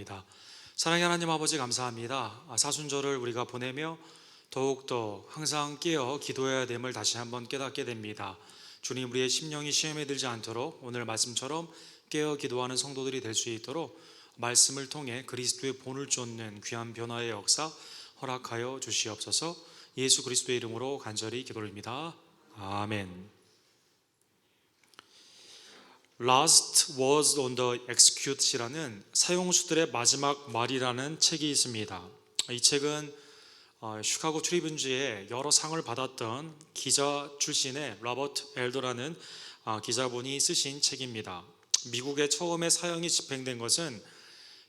기도합니다. 사랑의 하나님 아버지, 감사합니다. 사순절을 우리가 보내며 더욱더 항상 깨어 기도해야 됨을 다시 한번 깨닫게 됩니다. 주님, 우리의 심령이 시험에 들지 않도록 오늘 말씀처럼 깨어 기도하는 성도들이 될 수 있도록 말씀을 통해 그리스도의 본을 쫓는 귀한 변화의 역사 허락하여 주시옵소서. 예수 그리스도의 이름으로 간절히 기도드립니다. 아멘. Last Words on the Execute이라는 사형수들의 마지막 말이라는 책이 있습니다. 이 책은 시카고 트리뷴지에 여러 상을 받았던 기자 출신의 로버트 엘더라는 기자분이 쓰신 책입니다. 미국에 처음에 사형이 집행된 것은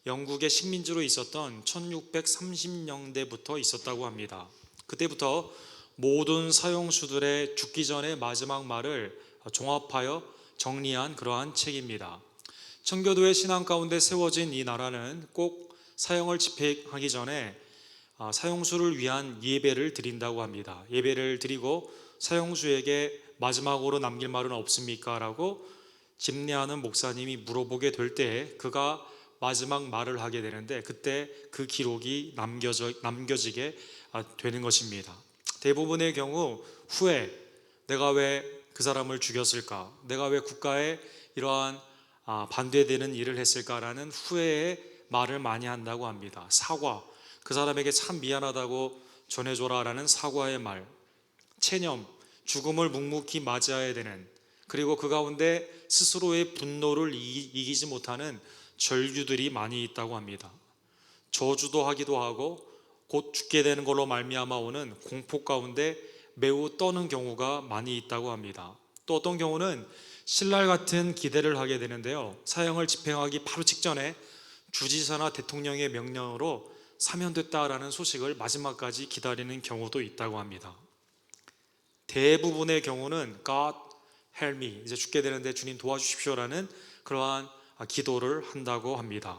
영국의 식민지로 있었던 1630년대부터 있었다고 합니다. 그때부터 모든 사형수들의 죽기 전의 마지막 말을 종합하여 정리한 그러한 책입니다. 청교도의 신앙 가운데 세워진 이 나라는 꼭 사형을 집행하기 전에 사형수를 위한 예배를 드린다고 합니다. 예배를 드리고 사형수에게 마지막으로 남길 말은 없습니까? 라고 집례하는 목사님이 물어보게 될 때 그가 마지막 말을 하게 되는데 그때 그 기록이 남겨지게 되는 것입니다. 대부분의 경우 후에 내가 왜 그 사람을 죽였을까? 내가 왜 국가에 이러한 반대되는 일을 했을까라는 후회의 말을 많이 한다고 합니다. 사과, 그 사람에게 참 미안하다고 전해줘라라는 사과의 말, 체념, 죽음을 묵묵히 맞이해야 되는, 그리고 그 가운데 스스로의 분노를 이기지 못하는 절규들이 많이 있다고 합니다. 저주도 하기도 하고 곧 죽게 되는 걸로 말미암아 오는 공포 가운데 매우 떠는 경우가 많이 있다고 합니다. 또 어떤 경우는 신랄 같은 기대를 하게 되는데요, 사형을 집행하기 바로 직전에 주지사나 대통령의 명령으로 사면됐다라는 소식을 마지막까지 기다리는 경우도 있다고 합니다. 대부분의 경우는 God help me, 이제 죽게 되는데 주님 도와주십시오라는 그러한 기도를 한다고 합니다.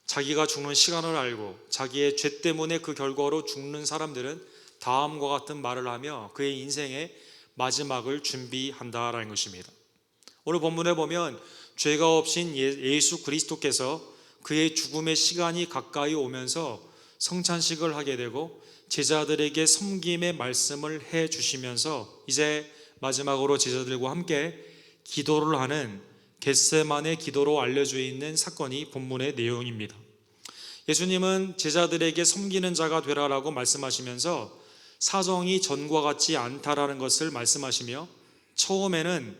자기가 죽는 시간을 알고 자기의 죄 때문에 그 결과로 죽는 사람들은 다음과 같은 말을 하며 그의 인생의 마지막을 준비한다라는 것입니다. 오늘 본문에 보면 죄가 없인 예수 그리스도께서 그의 죽음의 시간이 가까이 오면서 성찬식을 하게 되고 제자들에게 섬김의 말씀을 해 주시면서 이제 마지막으로 제자들과 함께 기도를 하는 겟세마네 기도로 알려져 있는 사건이 본문의 내용입니다. 예수님은 제자들에게 섬기는 자가 되라라고 말씀하시면서 사정이 전과 같지 않다라는 것을 말씀하시며 처음에는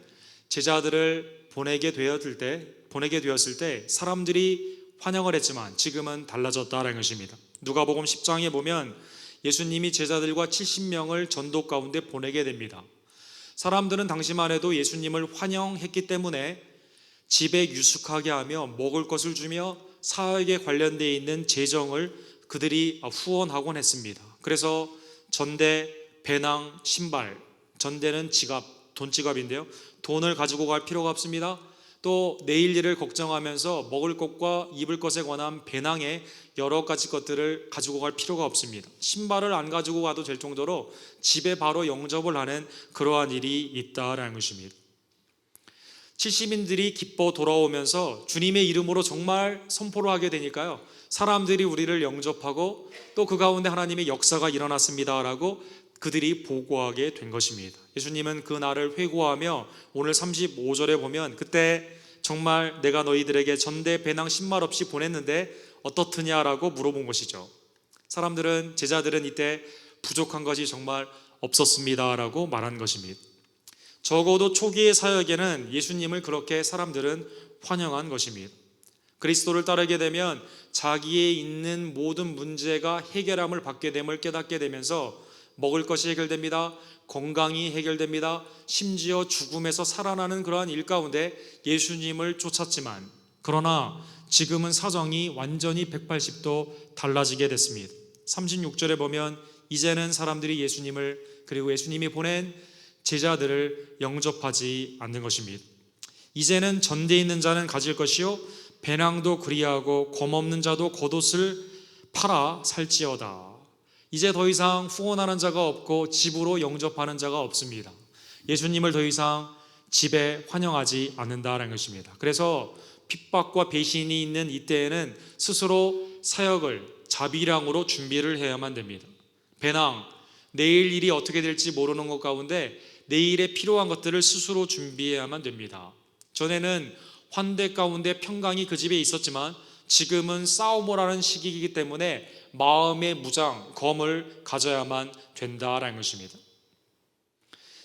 제자들을 보내게 되었을 때 사람들이 환영을 했지만 지금은 달라졌다라는 것입니다. 누가복음 10장에 보면 예수님이 제자들과 70명을 전도 가운데 보내게 됩니다. 사람들은 당시만 해도 예수님을 환영했기 때문에 집에 유숙하게 하며 먹을 것을 주며 사역에 관련되어 있는 재정을 그들이 후원하곤 했습니다. 그래서 전대, 배낭, 신발, 전대는 지갑, 돈지갑인데요, 돈을 가지고 갈 필요가 없습니다. 또 내일 일을 걱정하면서 먹을 것과 입을 것에 관한 배낭에 여러 가지 것들을 가지고 갈 필요가 없습니다. 신발을 안 가지고 가도 될 정도로 집에 바로 영접을 하는 그러한 일이 있다라는 것입니다. 70인들이 기뻐 돌아오면서 주님의 이름으로 정말 선포를 하게 되니까요, 사람들이 우리를 영접하고 또 그 가운데 하나님의 역사가 일어났습니다라고 그들이 보고하게 된 것입니다. 예수님은 그 날을 회고하며 오늘 35절에 보면 그때 정말 내가 너희들에게 전대 배낭 신발 없이 보냈는데 어떻느냐라고 물어본 것이죠. 제자들은 이때 부족한 것이 정말 없었습니다라고 말한 것입니다. 적어도 초기의 사역에는 예수님을 그렇게 사람들은 환영한 것입니다. 그리스도를 따르게 되면 자기에 있는 모든 문제가 해결함을 받게 됨을 깨닫게 되면서 먹을 것이 해결됩니다. 건강이 해결됩니다. 심지어 죽음에서 살아나는 그러한 일 가운데 예수님을 쫓았지만 그러나 지금은 사정이 완전히 180도 달라지게 됐습니다. 36절에 보면 이제는 사람들이 예수님을 그리고 예수님이 보낸 제자들을 영접하지 않는 것입니다. 이제는 전대에 있는 자는 가질 것이요 배낭도 그리하고 검없는 자도 겉옷을 팔아 살지어다. 이제 더 이상 후원하는 자가 없고 집으로 영접하는 자가 없습니다. 예수님을 더 이상 집에 환영하지 않는다라는 것입니다. 그래서 핍박과 배신이 있는 이때에는 스스로 사역을 자비량으로 준비를 해야만 됩니다. 배낭, 내일 일이 어떻게 될지 모르는 것 가운데 내일에 필요한 것들을 스스로 준비해야만 됩니다. 전에는 환대 가운데 평강이 그 집에 있었지만 지금은 싸움을 하는 시기이기 때문에 마음의 무장, 검을 가져야만 된다라는 것입니다.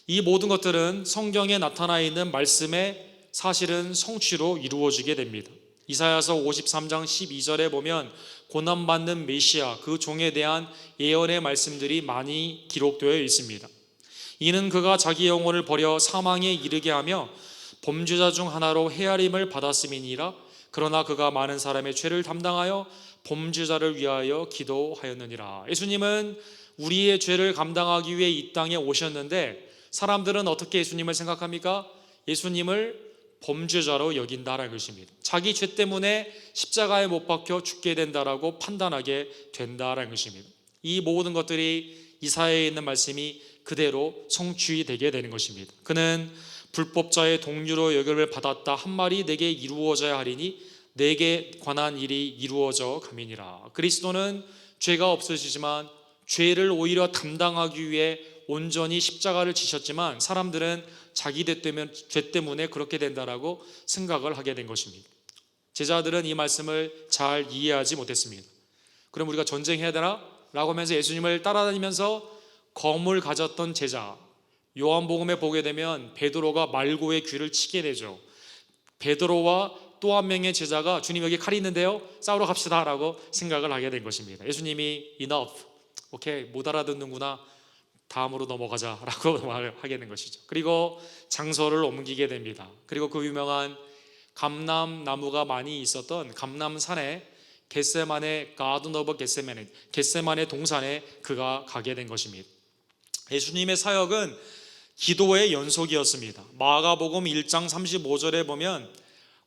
이 모든 것들은 성경에 나타나 있는 말씀의 사실은 성취로 이루어지게 됩니다. 이사야서 53장 12절에 보면 고난받는 메시아, 그 종에 대한 예언의 말씀들이 많이 기록되어 있습니다. 이는 그가 자기 영혼을 버려 사망에 이르게 하며 범죄자 중 하나로 헤아림을 받았음이니라. 그러나 그가 많은 사람의 죄를 담당하여 범죄자를 위하여 기도하였느니라. 예수님은 우리의 죄를 감당하기 위해 이 땅에 오셨는데 사람들은 어떻게 예수님을 생각합니까? 예수님을 범죄자로 여긴다라는 것입니다. 자기 죄 때문에 십자가에 못 박혀 죽게 된다라고 판단하게 된다라는 것입니다. 이 모든 것들이 이사야에 있는 말씀이 그대로 성취되게 되는 것입니다. 그는 불법자의 동류로 여김을 받았다. 한 말이 내게 이루어져야 하리니 내게 관한 일이 이루어져 감이니라. 그리스도는 죄가 없으시지만 죄를 오히려 담당하기 위해 온전히 십자가를 지셨지만 사람들은 자기 죄 때문에 그렇게 된다라고 생각을 하게 된 것입니다. 제자들은 이 말씀을 잘 이해하지 못했습니다. 그럼 우리가 전쟁해야 되나? 라고 하면서 예수님을 따라다니면서 검을 가졌던 제자, 요한복음에 보게 되면 베드로가 말고의 귀를 치게 되죠. 베드로와 또 한 명의 제자가 주님 여기 칼이 있는데요, 싸우러 갑시다 라고 생각을 하게 된 것입니다. 예수님이 enough, 오케이, 못 알아듣는구나, 다음으로 넘어가자 라고 말을 하게 된 것이죠. 그리고 장소를 옮기게 됩니다. 그리고 그 유명한 감람나무가 많이 있었던 감람산에 겟세마네 가든 오브 겟세마네 동산에 그가 가게 된 것입니다. 예수님의 사역은 기도의 연속이었습니다. 마가복음 1장 35절에 보면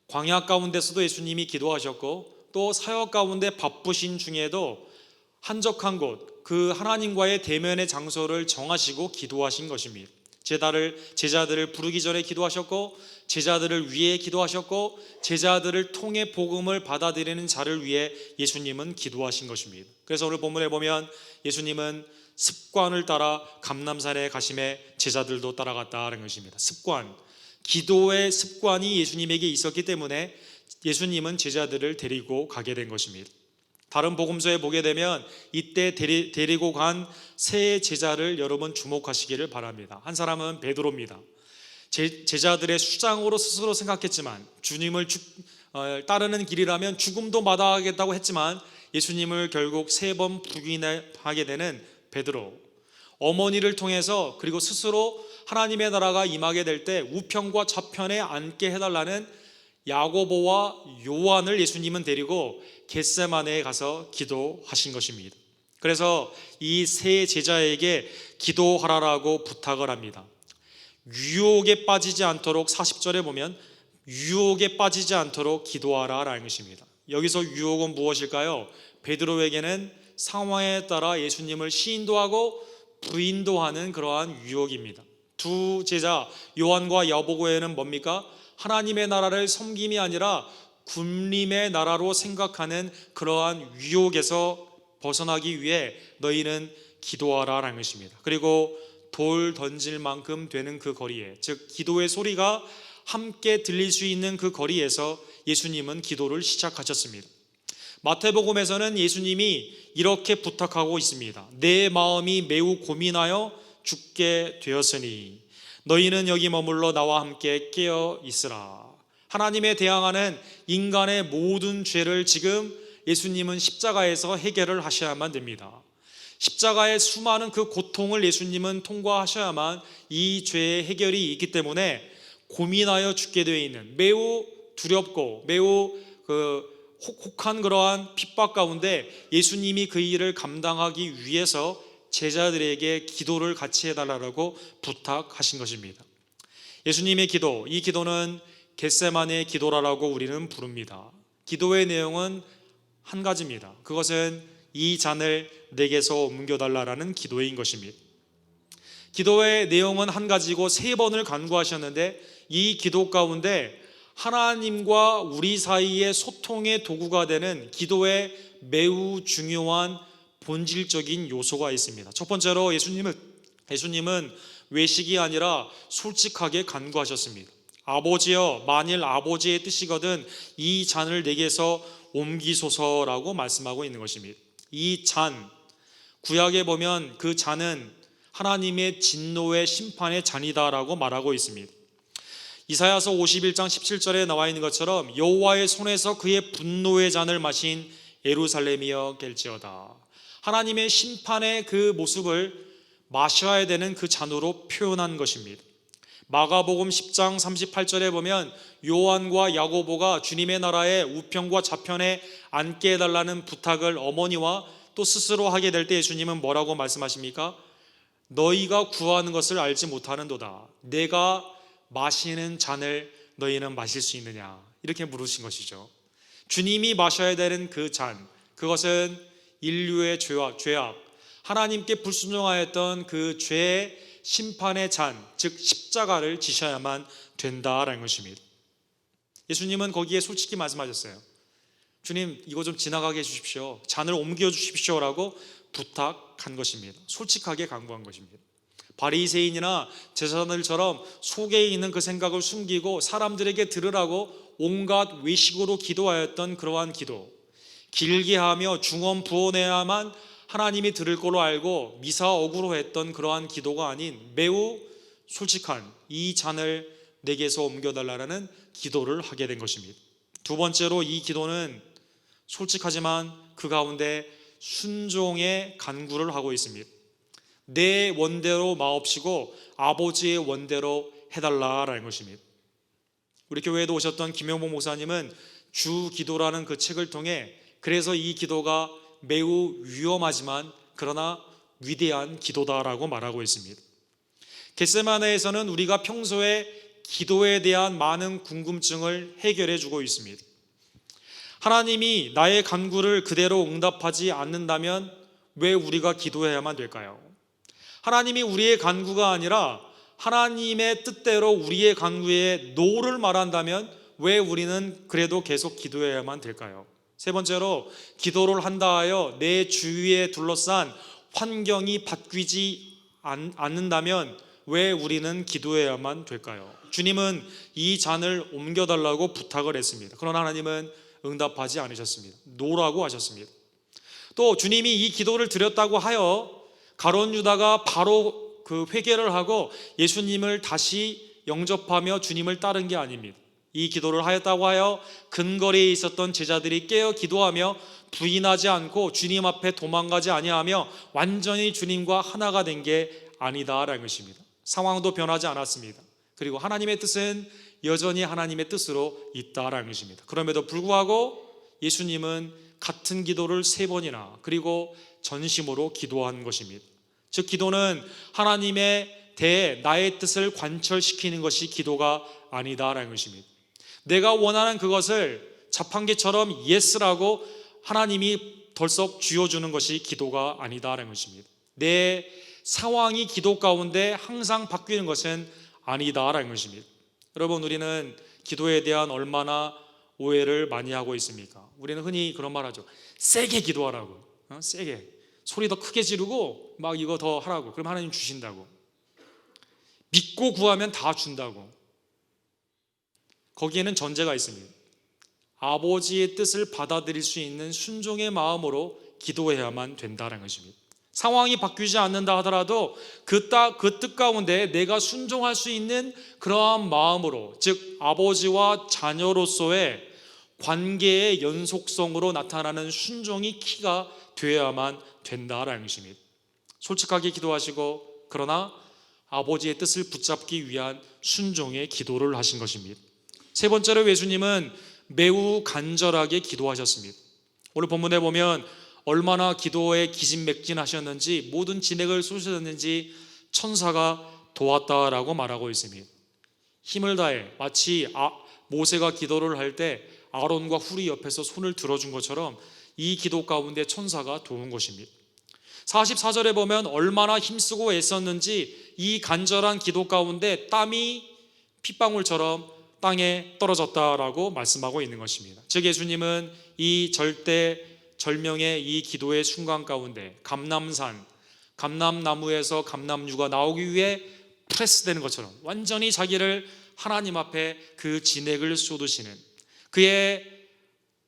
광야 가운데서도 예수님이 기도하셨고 또 사역 가운데 바쁘신 중에도 한적한 곳, 그 하나님과의 대면의 장소를 정하시고 기도하신 것입니다. 제자들을 부르기 전에 기도하셨고 제자들을 위해 기도하셨고 제자들을 통해 복음을 받아들이는 자를 위해 예수님은 기도하신 것입니다. 그래서 오늘 본문에 보면 예수님은 습관을 따라 감람산에 가심에 제자들도 따라갔다는 것입니다. 습관, 기도의 습관이 예수님에게 있었기 때문에 예수님은 제자들을 데리고 가게 된 것입니다. 다른 복음서에 보게 되면 이때 데리고 간 세 제자를 여러분 주목하시기를 바랍니다. 한 사람은 베드로입니다. 제자들의 수장으로 스스로 생각했지만 주님을 따르는 길이라면 죽음도 마다하겠다고 했지만 예수님을 결국 3번 부인하게 되는 베드로. 어머니를 통해서 그리고 스스로 하나님의 나라가 임하게 될 때 우편과 좌편에 앉게 해달라는 야고보와 요한을 예수님은 데리고 겟세마네에 가서 기도하신 것입니다. 그래서 이 세 제자에게 기도하라라고 부탁을 합니다. 유혹에 빠지지 않도록 40절에 보면 유혹에 빠지지 않도록 기도하라라는 것입니다. 여기서 유혹은 무엇일까요? 베드로에게는 상황에 따라 예수님을 시인도 하고 부인도 하는 그러한 유혹입니다. 두 제자 요한과 야고보에는 뭡니까? 하나님의 나라를 섬김이 아니라 군림의 나라로 생각하는 그러한 유혹에서 벗어나기 위해 너희는 기도하라라는 것입니다. 그리고 돌 던질 만큼 되는 그 거리에, 즉 기도의 소리가 함께 들릴 수 있는 그 거리에서 예수님은 기도를 시작하셨습니다. 마태복음에서는 예수님이 이렇게 부탁하고 있습니다. 내 마음이 매우 고민하여 죽게 되었으니 너희는 여기 머물러 나와 함께 깨어 있으라. 하나님에 대항하는 인간의 모든 죄를 지금 예수님은 십자가에서 해결을 하셔야만 됩니다. 십자가의 수많은 그 고통을 예수님은 통과하셔야만 이 죄의 해결이 있기 때문에 고민하여 죽게 되어 있는 매우 두렵고 매우 혹한 그러한 핍박 가운데 예수님이 그 일을 감당하기 위해서 제자들에게 기도를 같이 해달라고 부탁하신 것입니다. 예수님의 기도, 이 기도는 겟세마네의 기도라고 우리는 부릅니다. 기도의 내용은 한 가지입니다. 그것은 이 잔을 내게서 옮겨달라라는 기도인 것입니다. 기도의 내용은 한 가지고 3번을 간구하셨는데 이 기도 가운데 하나님과 우리 사이의 소통의 도구가 되는 기도에 매우 중요한 본질적인 요소가 있습니다. 첫 번째로 예수님은 외식이 아니라 솔직하게 간구하셨습니다. 아버지여, 만일 아버지의 뜻이거든 이 잔을 내게서 옮기소서라고 말씀하고 있는 것입니다. 이 잔, 구약에 보면 그 잔은 하나님의 진노의 심판의 잔이다라고 말하고 있습니다. 이사야서 51장 17절에 나와 있는 것처럼 여호와의 손에서 그의 분노의 잔을 마신 예루살렘이여 깰지어다. 하나님의 심판의 그 모습을 마셔야 되는 그 잔으로 표현한 것입니다. 마가복음 10장 38절에 보면 요한과 야고보가 주님의 나라의 우편과 좌편에 앉게 해달라는 부탁을 어머니와 또 스스로 하게 될 때 예수님은 뭐라고 말씀하십니까? 너희가 구하는 것을 알지 못하는도다. 내가 마시는 잔을 너희는 마실 수 있느냐? 이렇게 물으신 것이죠. 주님이 마셔야 되는 그 잔, 그것은 인류의 죄악, 하나님께 불순종하였던 그 죄의 심판의 잔, 즉 십자가를 지셔야만 된다라는 것입니다. 예수님은 거기에 솔직히 말씀하셨어요. 주님, 이거 좀 지나가게 해주십시오. 잔을 옮겨 주십시오라고 부탁한 것입니다. 솔직하게 간구한 것입니다. 바리새인이나 제사장들처럼 속에 있는 그 생각을 숨기고 사람들에게 들으라고 온갖 외식으로 기도하였던 그러한 기도, 길게 하며 중언부언해야만 하나님이 들을 걸로 알고 미사억으로 했던 그러한 기도가 아닌 매우 솔직한 이 잔을 내게서 옮겨달라는 기도를 하게 된 것입니다. 두 번째로 이 기도는 솔직하지만 그 가운데 순종의 간구를 하고 있습니다. 내 원대로 마옵시고 아버지의 원대로 해달라라는 것입니다. 우리 교회에도 오셨던 김영복 목사님은 주 기도라는 그 책을 통해 그래서 이 기도가 매우 위험하지만 그러나 위대한 기도다라고 말하고 있습니다. 겟세마네에서는 우리가 평소에 기도에 대한 많은 궁금증을 해결해 주고 있습니다. 하나님이 나의 간구를 그대로 응답하지 않는다면 왜 우리가 기도해야만 될까요? 하나님이 우리의 간구가 아니라 하나님의 뜻대로 우리의 간구에 노를 말한다면 왜 우리는 그래도 계속 기도해야만 될까요? 세 번째로, 기도를 한다 하여 내 주위에 둘러싼 환경이 바뀌지 않는다면 왜 우리는 기도해야만 될까요? 주님은 이 잔을 옮겨달라고 부탁을 했습니다. 그러나 하나님은 응답하지 않으셨습니다. 노라고 하셨습니다. 또 주님이 이 기도를 드렸다고 하여 가룟 유다가 바로 그 회개를 하고 예수님을 다시 영접하며 주님을 따른 게 아닙니다. 이 기도를 하였다고 하여 근거리에 있었던 제자들이 깨어 기도하며 부인하지 않고 주님 앞에 도망가지 아니하며 완전히 주님과 하나가 된 게 아니다라는 것입니다. 상황도 변하지 않았습니다. 그리고 하나님의 뜻은 여전히 하나님의 뜻으로 있다라는 것입니다. 그럼에도 불구하고 예수님은 같은 기도를 3번이나 그리고 전심으로 기도한 것입니다. 즉 기도는 하나님의 대해 나의 뜻을 관철시키는 것이 기도가 아니다라는 것입니다. 내가 원하는 그것을 자판기처럼 예스라고 하나님이 덜썩 쥐어주는 것이 기도가 아니다라는 것입니다. 내 상황이 기도 가운데 항상 바뀌는 것은 아니다라는 것입니다. 여러분, 우리는 기도에 대한 얼마나 오해를 많이 하고 있습니까? 우리는 흔히 그런 말 하죠. 세게 기도하라고. 세게. 소리 더 크게 지르고 막 이거 더 하라고. 그럼 하나님 주신다고. 믿고 구하면 다 준다고. 거기에는 전제가 있습니다. 아버지의 뜻을 받아들일 수 있는 순종의 마음으로 기도해야만 된다는 것입니다. 상황이 바뀌지 않는다 하더라도 그 뜻 가운데 내가 순종할 수 있는 그러한 마음으로, 즉 아버지와 자녀로서의 관계의 연속성으로 나타나는 순종이 키가 되어야만 된다라는 것입니다. 솔직하게 기도하시고 그러나 아버지의 뜻을 붙잡기 위한 순종의 기도를 하신 것입니다. 세 번째로 예수님은 매우 간절하게 기도하셨습니다. 오늘 본문에 보면 얼마나 기도에 기진맥진하셨는지, 모든 진액을 쏟으셨는지 천사가 도왔다라고 말하고 있습니다. 힘을 다해 마치 모세가 기도를 할 때 아론과 훌이 옆에서 손을 들어준 것처럼 이 기도 가운데 천사가 도운 것입니다. 44절에 보면 얼마나 힘쓰고 애썼는지 이 간절한 기도 가운데 땀이 핏방울처럼 땅에 떨어졌다라고 말씀하고 있는 것입니다. 즉 예수님은 이 절명의 이 기도의 순간 가운데 감람나무에서 감람유가 나오기 위해 프레스되는 것처럼 완전히 자기를 하나님 앞에 그 진액을 쏟으시는 그의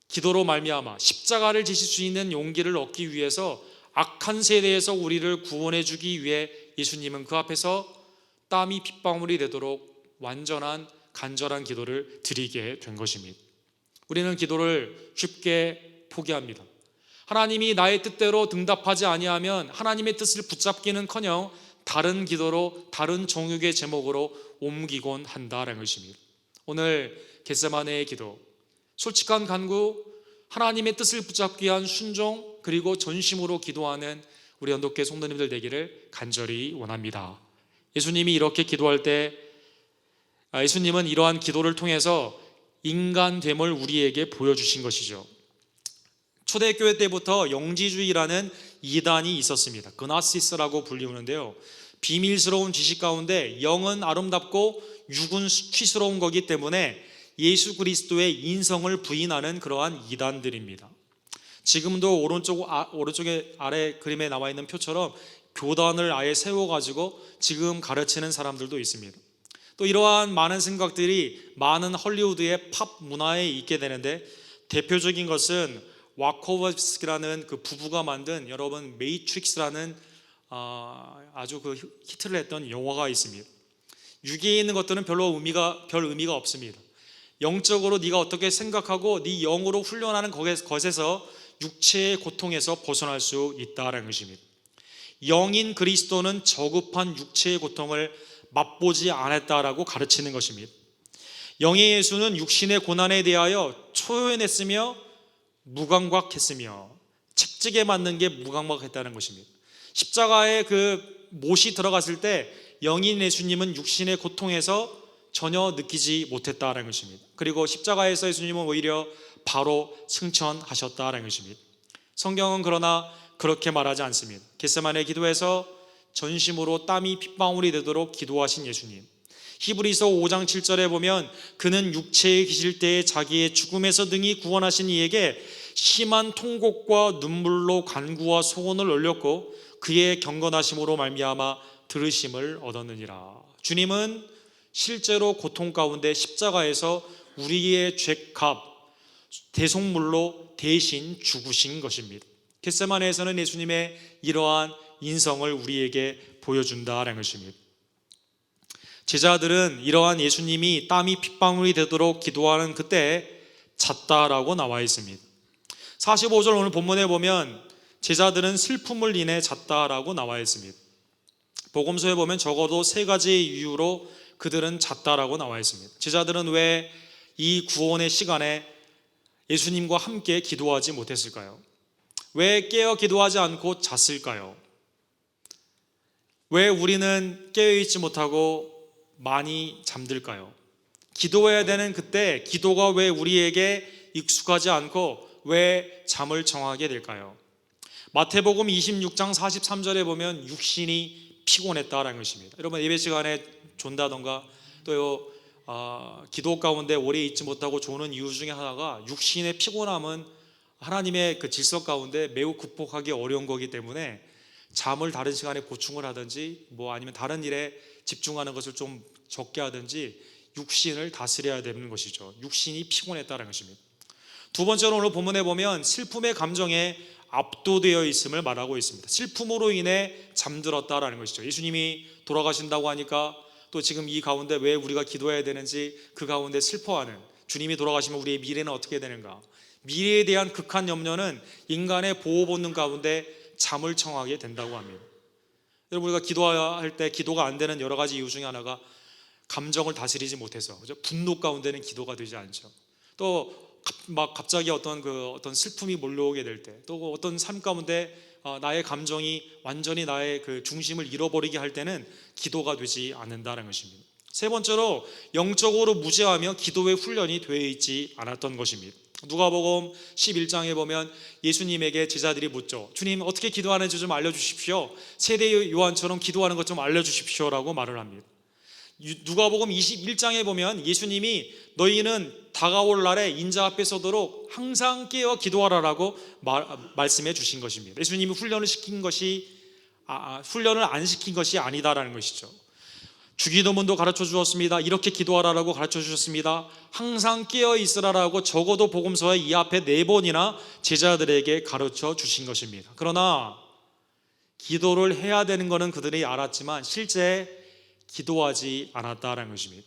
기도로 말미암아 십자가를 지실 수 있는 용기를 얻기 위해서 악한 세대에서 우리를 구원해 주기 위해 예수님은 그 앞에서 땀이 핏방울이 되도록 완전한 간절한 기도를 드리게 된 것입니다. 우리는 기도를 쉽게 포기합니다. 하나님이 나의 뜻대로 응답하지 아니하면 하나님의 뜻을 붙잡기는커녕 다른 기도로 다른 종육의 제목으로 옮기곤 한다라는 것입니다. 오늘 겟세마네의 기도, 솔직한 간구, 하나님의 뜻을 붙잡기 위한 순종, 그리고 전심으로 기도하는 우리 언덕교회 성도님들 되기를 간절히 원합니다. 예수님이 이렇게 기도할 때 예수님은 이러한 기도를 통해서 인간됨을 우리에게 보여주신 것이죠. 초대교회 때부터 영지주의라는 이단이 있었습니다. 그나시스라고 불리우는데요, 비밀스러운 지식 가운데 영은 아름답고 육은 수치스러운 거기 때문에 예수 그리스도의 인성을 부인하는 그러한 이단들입니다. 지금도 오른쪽에 아래 그림에 나와 있는 표처럼 교단을 아예 세워가지고 지금 가르치는 사람들도 있습니다. 또 이러한 많은 생각들이 많은 헐리우드의 팝 문화에 있게 되는데, 대표적인 것은 와코브스키라는 그 부부가 만든 여러분 메이트릭스라는 아주 그 히트를 했던 영화가 있습니다. 육에 있는 것들은 별 의미가 없습니다. 영적으로 네가 어떻게 생각하고 네 영으로 훈련하는 것에서 육체의 고통에서 벗어날 수 있다는 것입니다. 영인 그리스도는 저급한 육체의 고통을 맛보지 않았다라고 가르치는 것입니다. 영의 예수는 육신의 고난에 대하여 초연했으며 무감각했으며 책찍에 맞는 게 무감각했다는 것입니다. 십자가에 그 못이 들어갔을 때 영인 예수님은 육신의 고통에서 전혀 느끼지 못했다는 것입니다. 그리고 십자가에서 예수님은 오히려 바로 승천하셨다는 것입니다. 성경은 그러나 그렇게 말하지 않습니다. 겟세마네 기도에서 전심으로 땀이 핏방울이 되도록 기도하신 예수님, 히브리서 5장 7절에 보면 그는 육체에 계실 때에 자기의 죽음에서 등이 구원하신 이에게 심한 통곡과 눈물로 간구와 소원을 올렸고 그의 경건하심으로 말미암아 들으심을 얻었느니라. 주님은 실제로 고통 가운데 십자가에서 우리의 죄값 대속물로 대신 죽으신 것입니다. 겟세마네에서는 예수님의 이러한 인성을 우리에게 보여준다는 것입니다. 제자들은 이러한 예수님이 땀이 핏방울이 되도록 기도하는 그때 잤다라고 나와 있습니다. 45절 오늘 본문에 보면 제자들은 슬픔을 인해 잤다라고 나와 있습니다. 복음서에 보면 적어도 3가지의 이유로 그들은 잤다라고 나와 있습니다. 제자들은 왜 이 구원의 시간에 예수님과 함께 기도하지 못했을까요? 왜 깨어 기도하지 않고 잤을까요? 왜 우리는 깨어있지 못하고 많이 잠들까요? 기도해야 되는 그때 기도가 왜 우리에게 익숙하지 않고 왜 잠을 청하게 될까요? 마태복음 26장 43절에 보면 육신이 피곤했다라는 것입니다. 여러분 예배 시간에 존다던가 또 기도 가운데 오래 있지 못하고 조는 이유 중에 하나가 육신의 피곤함은 하나님의 그 질서 가운데 매우 극복하기 어려운 거기 때문에 잠을 다른 시간에 보충을 하든지 아니면 다른 일에 집중하는 것을 좀 적게 하든지 육신을 다스려야 되는 것이죠. 육신이 피곤했다는 것입니다. 두 번째로 오늘 본문에 보면 슬픔의 감정에 압도되어 있음을 말하고 있습니다. 슬픔으로 인해 잠들었다라는 것이죠. 예수님이 돌아가신다고 하니까 또 지금 이 가운데 왜 우리가 기도해야 되는지 그 가운데 슬퍼하는, 주님이 돌아가시면 우리의 미래는 어떻게 되는가, 미래에 대한 극한 염려는 인간의 보호 본능 가운데 잠을 청하게 된다고 합니다. 여러분 우리가 기도할 때 기도가 안 되는 여러 가지 이유 중에 하나가 감정을 다스리지 못해서, 그죠? 분노 가운데는 기도가 되지 않죠. 또 막 갑자기 어떤 슬픔이 몰려오게 될 때, 또 어떤 삶 가운데 나의 감정이 완전히 나의 그 중심을 잃어버리게 할 때는 기도가 되지 않는다는 것입니다. 세 번째로 영적으로 무죄하며 기도의 훈련이 되어 있지 않았던 것입니다. 누가복음 11장에 보면 예수님에게 제자들이 묻죠. 주님 어떻게 기도하는지 좀 알려주십시오. 세대 요한처럼 기도하는 것 좀 알려주십시오 라고 말을 합니다. 누가복음 21장에 보면 예수님이 너희는 다가올 날에 인자 앞에 서도록 항상 깨어 기도하라라고 말씀해 주신 것입니다. 예수님이 훈련을 안 시킨 것이 아니다라는 것이죠. 주기도문도 가르쳐 주었습니다. 이렇게 기도하라라고 가르쳐 주셨습니다. 항상 깨어 있으라라고 적어도 복음서의 이 앞에 4번이나 제자들에게 가르쳐 주신 것입니다. 그러나 기도를 해야 되는 것은 그들이 알았지만 실제 기도하지 않았다라는 것입니다.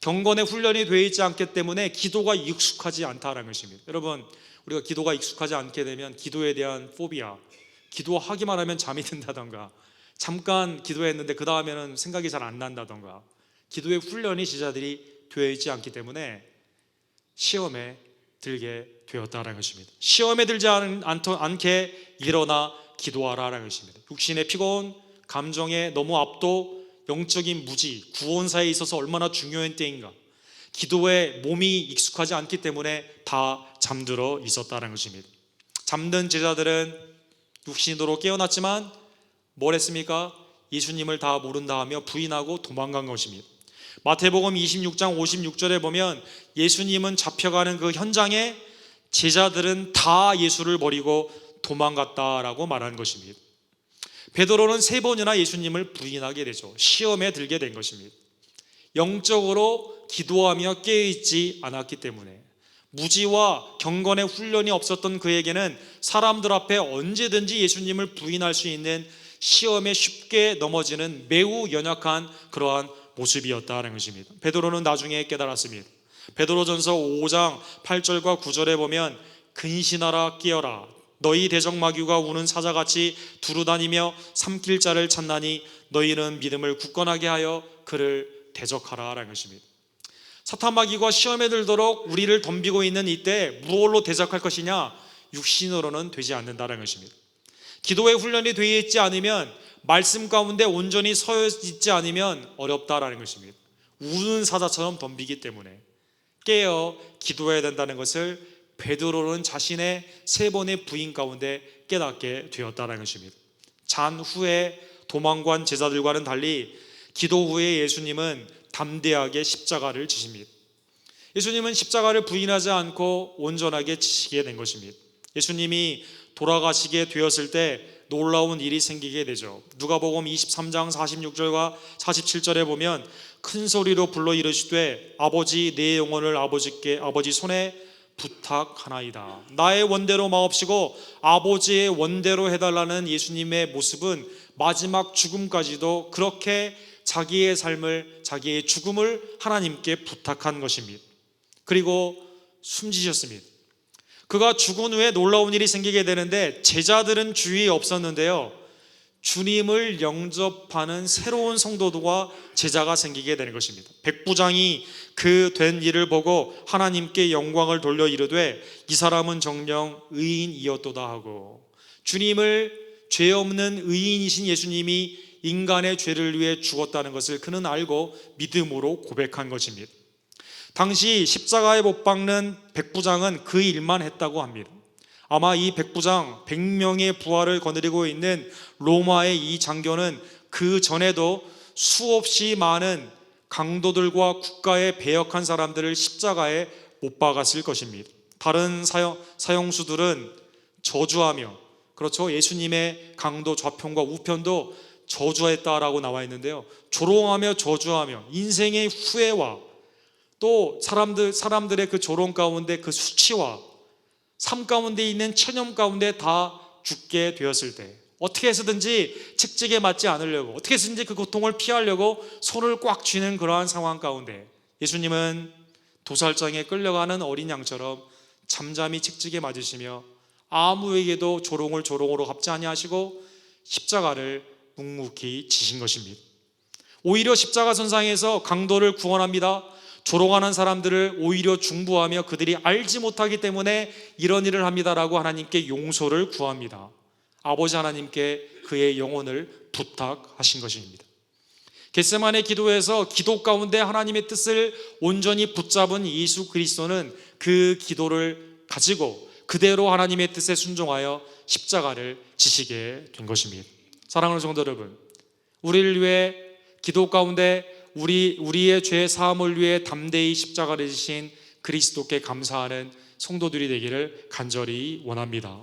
경건의 훈련이 되어 있지 않기 때문에 기도가 익숙하지 않다라는 것입니다. 여러분, 우리가 기도가 익숙하지 않게 되면 기도에 대한 포비아, 기도하기만 하면 잠이 든다던가, 잠깐 기도했는데 그 다음에는 생각이 잘 안 난다던가, 기도의 훈련이 제자들이 되어 있지 않기 때문에 시험에 들게 되었다라는 것입니다. 시험에 들지 않게 일어나 기도하라라는 것입니다. 육신의 피곤, 감정의 너무 압도, 영적인 무지, 구원사에 있어서 얼마나 중요한 때인가, 기도에 몸이 익숙하지 않기 때문에 다 잠들어 있었다는 것입니다. 잠든 제자들은 육신으로 깨어났지만 뭘 했습니까? 예수님을 다 모른다 하며 부인하고 도망간 것입니다. 마태복음 26장 56절에 보면 예수님은 잡혀가는 그 현장에 제자들은 다 예수를 버리고 도망갔다라고 말하는 것입니다. 베드로는 3번이나 예수님을 부인하게 되죠. 시험에 들게 된 것입니다. 영적으로 기도하며 깨어있지 않았기 때문에, 무지와 경건의 훈련이 없었던 그에게는 사람들 앞에 언제든지 예수님을 부인할 수 있는 시험에 쉽게 넘어지는 매우 연약한 그러한 모습이었다는 것입니다. 베드로는 나중에 깨달았습니다. 베드로전서 5장 8절과 9절에 보면 근신하라 깨어라, 너희 대적마귀가 우는 사자같이 두루다니며 삼킬 자를 찾나니 너희는 믿음을 굳건하게 하여 그를 대적하라라는 것입니다. 사탄마귀가 시험에 들도록 우리를 덤비고 있는 이때 무엇로 대적할 것이냐? 육신으로는 되지 않는다는 것입니다. 기도의 훈련이 되어 있지 않으면, 말씀 가운데 온전히 서 있지 않으면 어렵다라는 것입니다. 우는 사자처럼 덤비기 때문에 깨어 기도해야 된다는 것을 베드로는 자신의 3번의 부인 가운데 깨닫게 되었다는 것입니다. 잔 후에 도망간 제자들과는 달리 기도 후에 예수님은 담대하게 십자가를 지십니다. 예수님은 십자가를 부인하지 않고 온전하게 지시게 된 것입니다. 예수님이 돌아가시게 되었을 때 놀라운 일이 생기게 되죠. 누가복음 23장 46절과 47절에 보면 큰 소리로 불러 이르시되 아버지, 내 영혼을 아버지 손에 부탁하나이다. 나의 원대로 마옵시고 아버지의 원대로 해달라는 예수님의 모습은 마지막 죽음까지도 그렇게 자기의 삶을, 자기의 죽음을 하나님께 부탁한 것입니다. 그리고 숨지셨습니다. 그가 죽은 후에 놀라운 일이 생기게 되는데 제자들은 주위에 없었는데요, 주님을 영접하는 새로운 성도들과 제자가 생기게 되는 것입니다. 백부장이 그 된 일을 보고 하나님께 영광을 돌려 이르되 이 사람은 정녕 의인이었도다 하고, 주님을 죄 없는 의인이신 예수님이 인간의 죄를 위해 죽었다는 것을 그는 알고 믿음으로 고백한 것입니다. 당시 십자가에 못 박는 백부장은 그 일만 했다고 합니다. 아마 이 백부장 100명의 부하를 거느리고 있는 로마의 이 장교는 그 전에도 수없이 많은 강도들과 국가에 배역한 사람들을 십자가에 못 박았을 것입니다. 다른 사형수들은 저주하며, 그렇죠, 예수님의 강도 좌편과 우편도 저주했다라고 나와 있는데요, 조롱하며 저주하며 인생의 후회와 또 사람들의 그 조롱 가운데 그 수치와 삶 가운데 있는 체념 가운데 다 죽게 되었을 때 어떻게 해서든지 책찍에 맞지 않으려고, 어떻게 해서든지 그 고통을 피하려고 손을 꽉 쥐는 그러한 상황 가운데 예수님은 도살장에 끌려가는 어린 양처럼 잠잠히 책찍에 맞으시며 아무에게도 조롱을 조롱으로 갚지 아니하시고 십자가를 묵묵히 지신 것입니다. 오히려 십자가 선상에서 강도를 구원합니다. 조롱하는 사람들을 오히려 중보하며 그들이 알지 못하기 때문에 이런 일을 합니다라고 하나님께 용서를 구합니다. 아버지 하나님께 그의 영혼을 부탁하신 것입니다. 겟세마네 기도에서 기도 가운데 하나님의 뜻을 온전히 붙잡은 예수 그리스도는 그 기도를 가지고 그대로 하나님의 뜻에 순종하여 십자가를 지시게 된 것입니다. 사랑하는 성도 여러분, 우리를 위해 기도 가운데 우리의 죄 사함을 위해 담대히 십자가를 지신 그리스도께 감사하는 성도들이 되기를 간절히 원합니다.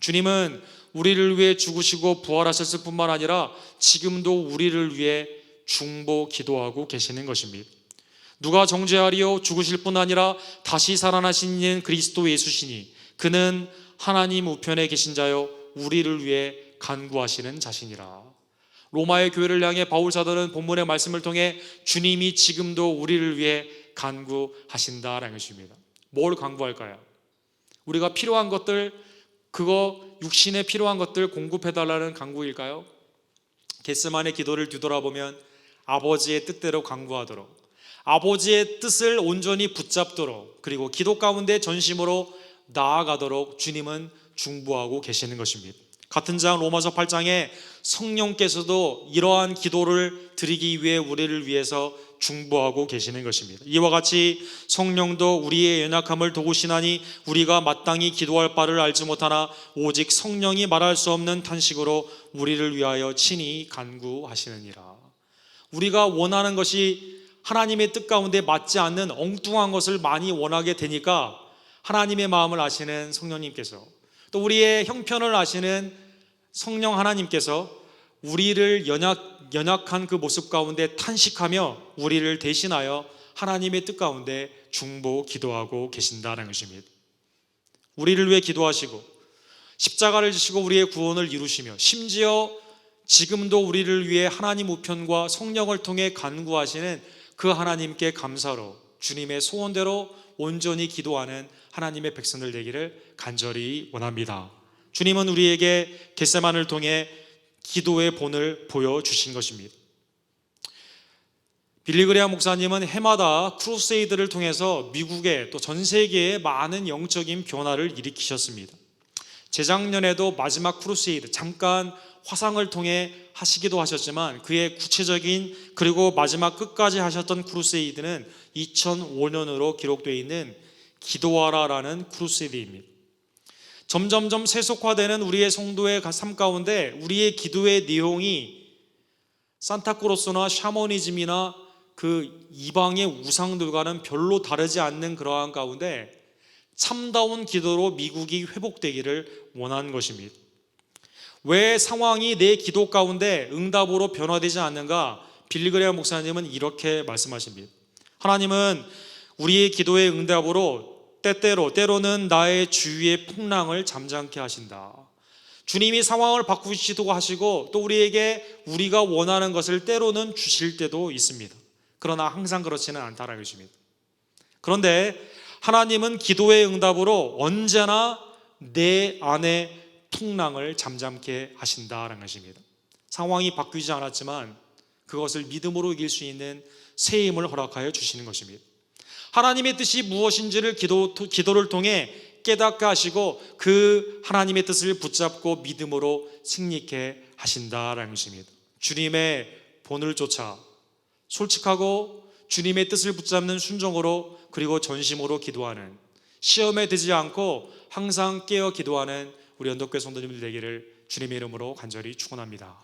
주님은 우리를 위해 죽으시고 부활하셨을 뿐만 아니라 지금도 우리를 위해 중보 기도하고 계시는 것입니다. 누가 정죄하리요? 죽으실 뿐 아니라 다시 살아나신 이는 그리스도 예수시니 그는 하나님 우편에 계신 자요 우리를 위해 간구하시는 자신이라. 로마의 교회를 향해 바울 사도는 본문의 말씀을 통해 주님이 지금도 우리를 위해 간구하신다라는 것입니다. 뭘 간구할까요? 우리가 필요한 것들, 육신에 필요한 것들 공급해달라는 간구일까요? 겟세마네 기도를 뒤돌아보면 아버지의 뜻대로 간구하도록, 아버지의 뜻을 온전히 붙잡도록, 그리고 기도 가운데 전심으로 나아가도록 주님은 중보하고 계시는 것입니다. 같은 장 로마서 8장에 성령께서도 이러한 기도를 드리기 위해 우리를 위해서 중보하고 계시는 것입니다. 이와 같이 성령도 우리의 연약함을 도우시나니 우리가 마땅히 기도할 바를 알지 못하나 오직 성령이 말할 수 없는 탄식으로 우리를 위하여 친히 간구하시느니라. 우리가 원하는 것이 하나님의 뜻 가운데 맞지 않는 엉뚱한 것을 많이 원하게 되니까 하나님의 마음을 아시는 성령님께서, 또 우리의 형편을 아시는 성령 하나님께서 우리를 연약한 그 모습 가운데 탄식하며 우리를 대신하여 하나님의 뜻 가운데 중보 기도하고 계신다는 것입니다. 우리를 위해 기도하시고 십자가를 지시고 우리의 구원을 이루시며 심지어 지금도 우리를 위해 하나님 우편과 성령을 통해 간구하시는 그 하나님께 감사로 주님의 소원대로 온전히 기도하는 하나님의 백성들 되기를 간절히 원합니다. 주님은 우리에게 겟세마네를 통해 기도의 본을 보여주신 것입니다. 빌리그레암 목사님은 해마다 크루세이드를 통해서 미국에 또 전 세계에 많은 영적인 변화를 일으키셨습니다. 재작년에도 마지막 크루세이드, 잠깐 화상을 통해 하시기도 하셨지만 그의 구체적인 그리고 마지막 끝까지 하셨던 크루세이드는 2005년으로 기록되어 있는 기도하라라는 크루세이드입니다. 점점점 세속화되는 우리의 성도의 삶 가운데 우리의 기도의 내용이 산타크로스나 샤머니즘이나 그 이방의 우상들과는 별로 다르지 않는 그러한 가운데 참다운 기도로 미국이 회복되기를 원하는 것입니다. 왜 상황이 내 기도 가운데 응답으로 변화되지 않는가? 빌리그레암 목사님은 이렇게 말씀하십니다. 하나님은 우리의 기도의 응답으로 때로는 나의 주위의 풍랑을 잠잠케 하신다. 주님이 상황을 바꾸시기도 하시고 또 우리에게 우리가 원하는 것을 때로는 주실 때도 있습니다. 그러나 항상 그렇지는 않다는 것입니다. 그런데 하나님은 기도의 응답으로 언제나 내 안에 풍랑을 잠잠케 하신다는 것입니다. 상황이 바뀌지 않았지만 그것을 믿음으로 이길 수 있는 새 힘을 허락하여 주시는 것입니다. 하나님의 뜻이 무엇인지를 기도를 통해 깨닫게 하시고 그 하나님의 뜻을 붙잡고 믿음으로 승리케 하신다라는 것입니다. 주님의 본을 쫓아 솔직하고 주님의 뜻을 붙잡는 순종으로 그리고 전심으로 기도하는, 시험에 들지 않고 항상 깨어 기도하는 우리 언덕교회 성도님들 되기를 주님의 이름으로 간절히 축원합니다.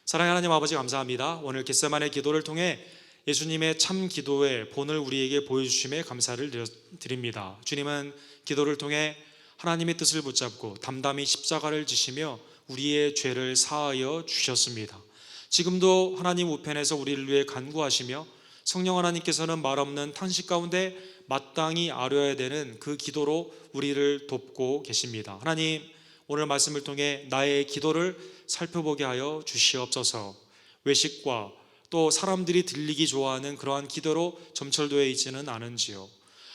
사랑하는 하나님 아버지 감사합니다. 오늘 겟세마네 기도를 통해 예수님의 참 기도의 본을 우리에게 보여주심에 감사를 드립니다. 주님은 기도를 통해 하나님의 뜻을 붙잡고 담담히 십자가를 지시며 우리의 죄를 사하여 주셨습니다. 지금도 하나님 우편에서 우리를 위해 간구하시며 성령 하나님께서는 말없는 탄식 가운데 마땅히 아뢰어야 되는 그 기도로 우리를 돕고 계십니다. 하나님, 오늘 말씀을 통해 나의 기도를 살펴보게 하여 주시옵소서. 외식과 또 사람들이 들리기 좋아하는 그러한 기도로 점철되어 있지는 않은지요.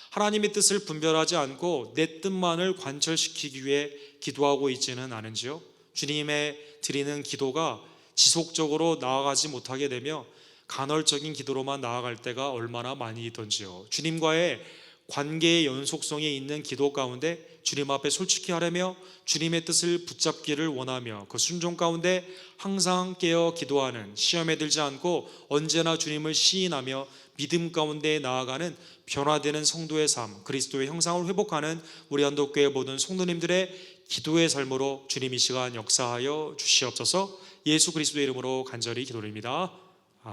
하나님의 뜻을 분별하지 않고 내 뜻만을 관철시키기 위해 기도하고 있지는 않은지요. 주님의 드리는 기도가 지속적으로 나아가지 못하게 되며 간헐적인 기도로만 나아갈 때가 얼마나 많이 있던지요. 주님과의 관계의 연속성이 있는 기도 가운데 주님 앞에 솔직히 하려며 주님의 뜻을 붙잡기를 원하며 그 순종 가운데 항상 깨어 기도하는, 시험에 들지 않고 언제나 주님을 시인하며 믿음 가운데 나아가는 변화되는 성도의 삶, 그리스도의 형상을 회복하는 우리 언덕교회 모든 성도님들의 기도의 삶으로 주님 이 시간 역사하여 주시옵소서. 예수 그리스도의 이름으로 간절히 기도드립니다.